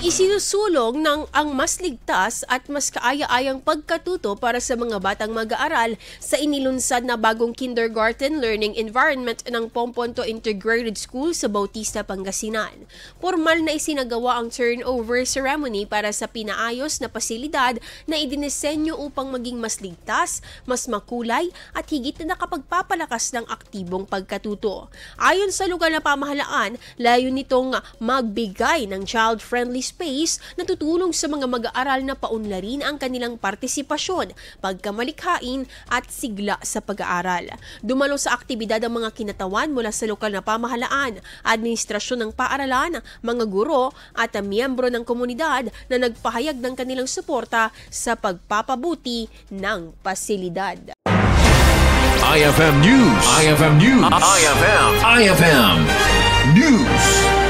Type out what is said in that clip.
Isinusulong ng ang mas ligtas at mas kaaya-ayang pagkatuto para sa mga batang mag-aaral sa inilunsad na bagong kindergarten learning environment ng Pomponto Integrated School sa Bautista, Pangasinan. Formal na isinagawa ang turnover ceremony para sa pinaayos na pasilidad na idinisenyo upang maging mas ligtas, mas makulay at higit na nakapagpapalakas ng aktibong pagkatuto. Ayon sa lokal na pamahalaan, layo nitong magbigay ng child-friendly space na tutulong sa mga mag-aaral na paunlarin ang kanilang partisipasyon, pagkamalikhain at sigla sa pag-aaral. Dumalo sa aktibidad ang mga kinatawan mula sa lokal na pamahalaan, administrasyon ng paaralan, mga guro at miyembro ng komunidad na nagpahayag ng kanilang suporta sa pagpapabuti ng pasilidad. IFM News. IFM News. IFM News.